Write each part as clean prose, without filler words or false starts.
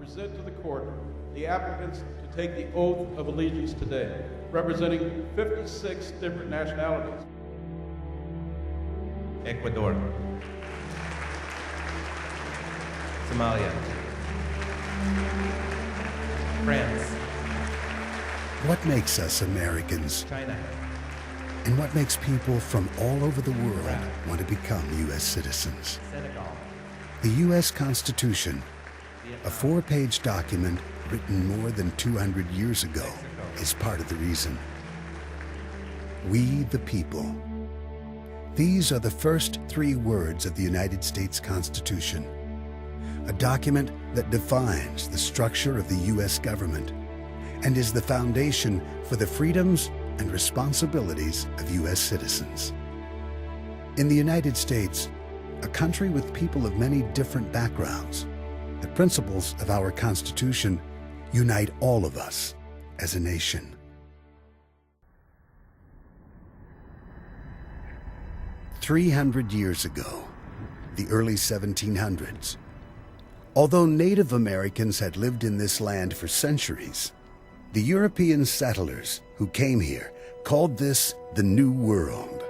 present to the court the applicants to take the oath of allegiance today, representing 56 different nationalities. Ecuador, Somalia, France, What makes us Americans? China, And what makes people from all over the world want to become U.S. citizens? Senegal, The U.S. Constitution, a 4-page document written more than 200 years ago, is part of the reason. We the people. These are the first 3 words of the United States Constitution, a document that defines the structure of the U.S. government and is the foundation for the freedoms and responsibilities of U.S. citizens. In the United States, a country with people of many different backgrounds, the principles of our Constitution unite all of us as a nation. "300 years ago, the early 1700s, although Native Americans had lived in this land for centuries, the European settlers who came here called this the New World.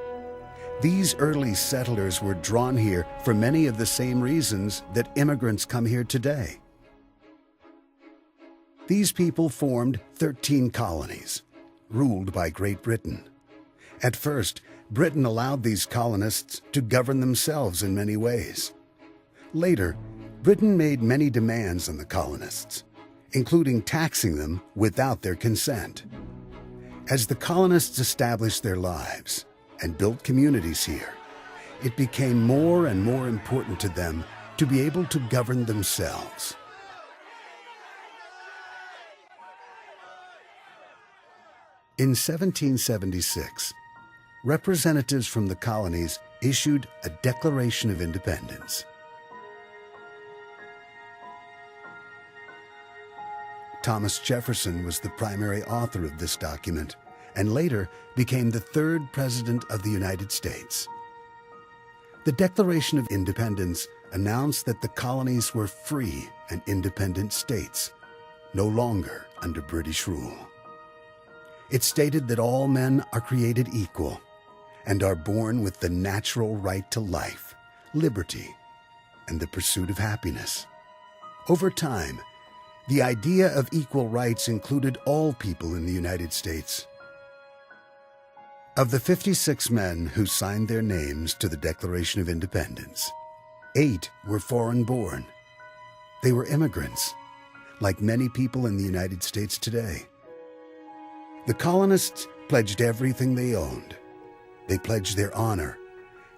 These early settlers were drawn here for many of the same reasons that immigrants come here today. These people formed 13 colonies, ruled by Great Britain. At first, Britain allowed these colonists to govern themselves in many ways. Later, Britain made many demands on the colonists, including taxing them without their consent. As the colonists established their lives and built communities here, it became more and more important to them to be able to govern themselves. In 1776, representatives from the colonies issued a Declaration of Independence. Thomas Jefferson was the primary author of this document and later became the 3rd President of the United States. The Declaration of Independence announced that the colonies were free and independent states, no longer under British rule. It stated that all men are created equal and are born with the natural right to life, liberty, and the pursuit of happiness. Over time, the idea of equal rights included all people in the United States. Of the 56 men who signed their names to the Declaration of Independence, 8 were foreign-born. They were immigrants, like many people in the United States today. The colonists pledged everything they owned. They pledged their honor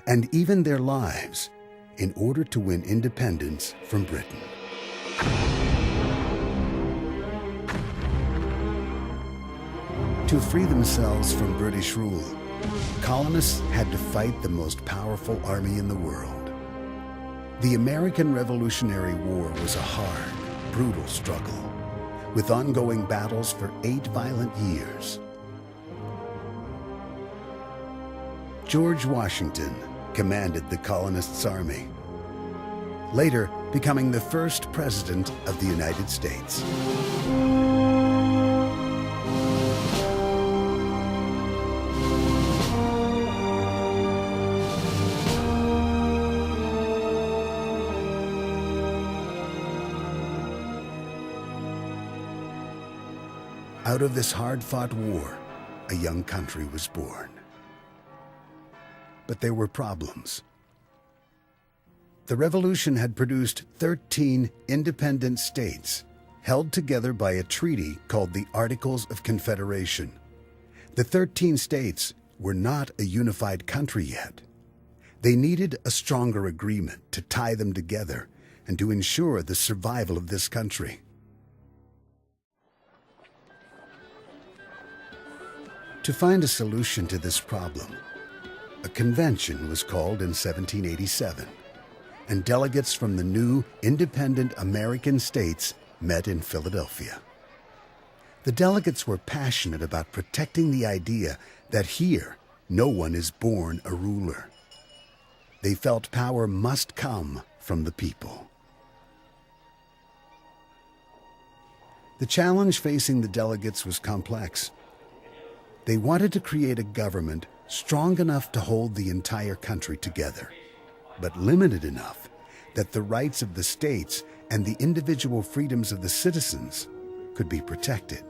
and even their lives in order to win independence from Britain. To free themselves from British rule, colonists had to fight the most powerful army in the world. The American Revolutionary War was a hard, brutal struggle, with ongoing battles for 8 violent years. George Washington commanded the colonists' army, later becoming the first President of the United States. Out of this hard-fought war, a young country was born. But there were problems. The revolution had produced 13 independent states, held together by a treaty called the Articles of Confederation. The 13 states were not a unified country yet. They needed a stronger agreement to tie them together and to ensure the survival of this country. To find a solution to this problem, a convention was called in 1787, and delegates from the new independent American states met in Philadelphia. The delegates were passionate about protecting the idea that here no one is born a ruler. They felt power must come from the people. The challenge facing the delegates was complex. They wanted to create a government strong enough to hold the entire country together, but limited enough that the rights of the states and the individual freedoms of the citizens could be protected.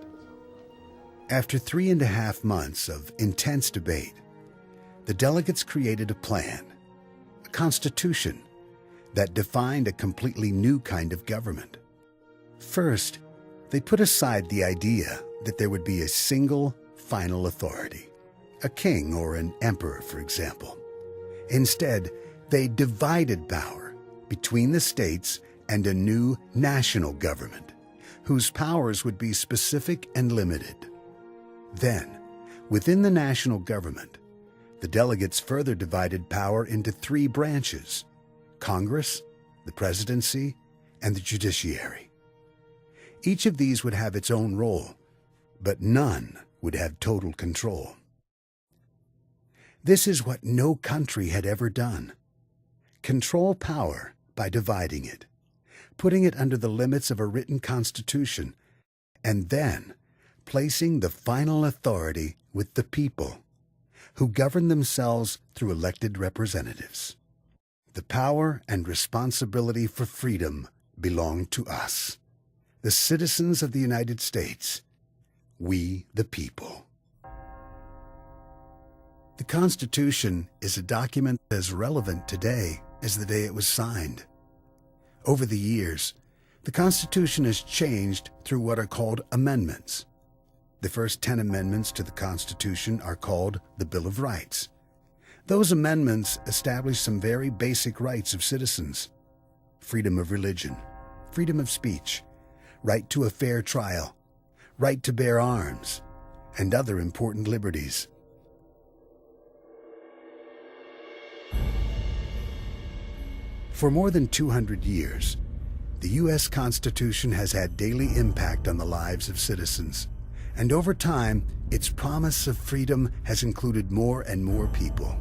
After 3.5 months of intense debate, the delegates created a plan, a constitution, that defined a completely new kind of government. First, they put aside the idea that there would be a single, final authority, a king or an emperor, for example. Instead, they divided power between the states and a new national government, whose powers would be specific and limited. Then, within the national government, the delegates further divided power into 3 branches: Congress, the presidency, and the judiciary. Each of these would have its own role, but none would have total control. This is what no country had ever done. Control power by dividing it, putting it under the limits of a written constitution, and then placing the final authority with the people, who govern themselves through elected representatives. The power and responsibility for freedom belong to us, the citizens of the United States, we the people. The Constitution is a document as relevant today as the day it was signed. Over the years, the Constitution has changed through what are called amendments. The first 10 amendments to the Constitution are called the Bill of Rights. Those amendments establish some very basic rights of citizens: freedom of religion, freedom of speech, right to a fair trial, right to bear arms, and other important liberties. For more than 200 years, the U.S. Constitution has had daily impact on the lives of citizens, and over time, its promise of freedom has included more and more people.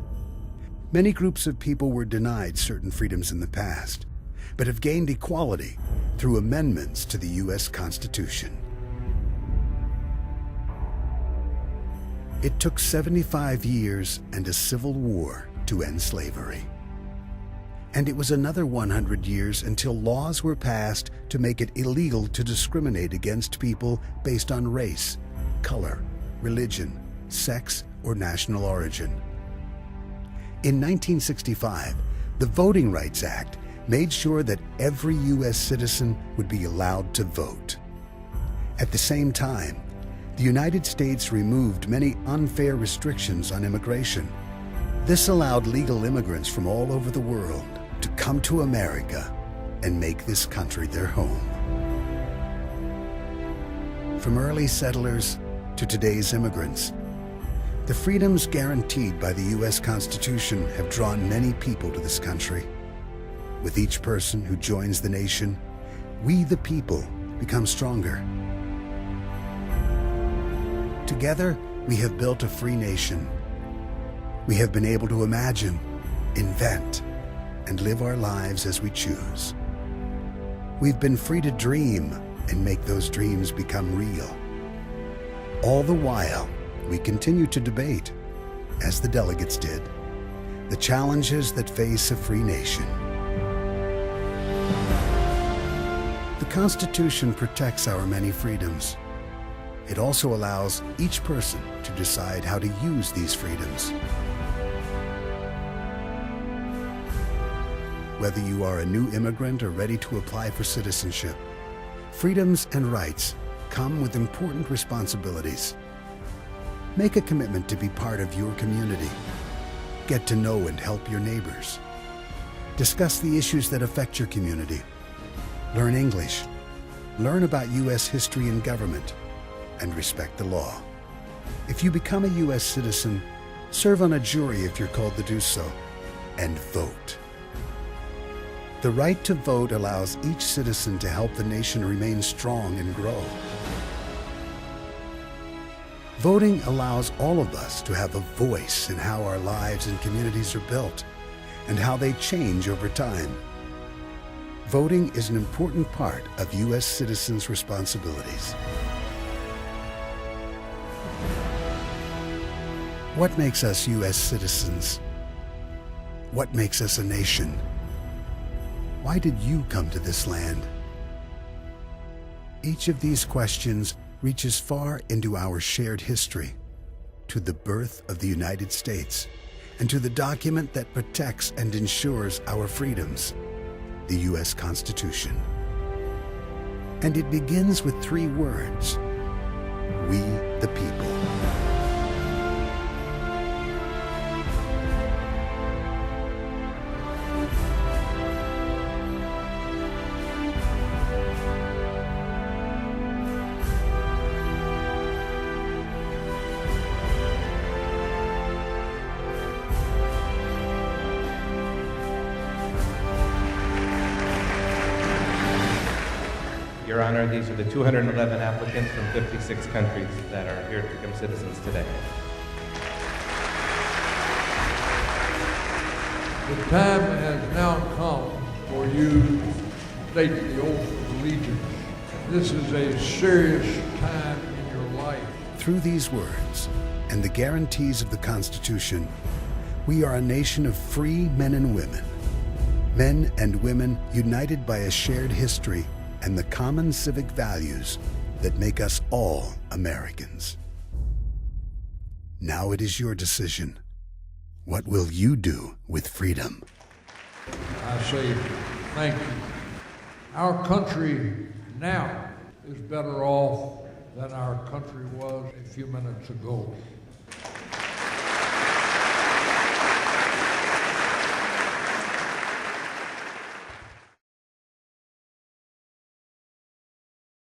Many groups of people were denied certain freedoms in the past, but have gained equality through amendments to the U.S. Constitution. It took 75 years and a civil war to end slavery. And it was another 100 years until laws were passed to make it illegal to discriminate against people based on race, color, religion, sex, or national origin. In 1965, the Voting Rights Act made sure that every U.S. citizen would be allowed to vote. At the same time, the United States removed many unfair restrictions on immigration. This allowed legal immigrants from all over the world to come to America and make this country their home. From early settlers to today's immigrants, the freedoms guaranteed by the U.S. Constitution have drawn many people to this country. With each person who joins the nation, we the people become stronger. Together, we have built a free nation. We have been able to imagine, invent, and live our lives as we choose. We've been free to dream and make those dreams become real. All the while, we continue to debate, as the delegates did, the challenges that face a free nation. The Constitution protects our many freedoms. It also allows each person to decide how to use these freedoms. Whether you are a new immigrant or ready to apply for citizenship, freedoms and rights come with important responsibilities. Make a commitment to be part of your community. Get to know and help your neighbors. Discuss the issues that affect your community. Learn English. Learn about U.S. history and government, and respect the law. If you become a U.S. citizen, serve on a jury if you're called to do so, and vote. The right to vote allows each citizen to help the nation remain strong and grow. Voting allows all of us to have a voice in how our lives and communities are built, and how they change over time. voting is an important part of U.S. citizens' responsibilities. What makes us U.S. citizens? What makes us a nation? Why did you come to this land? Each of these questions reaches far into our shared history, to the birth of the United States, and to the document that protects and ensures our freedoms, the U.S. Constitution. And it begins with 3 words: we the people. Your Honor, these are the 211 applicants from 56 countries that are here to become citizens today. The time has now come for you to take the oath of allegiance. This is a serious time in your life. Through these words and the guarantees of the Constitution, we are a nation of free men and women united by a shared history and the common civic values that make us all Americans. Now it is your decision. What will you do with freedom? I say thank you. Our country now is better off than our country was a few minutes ago.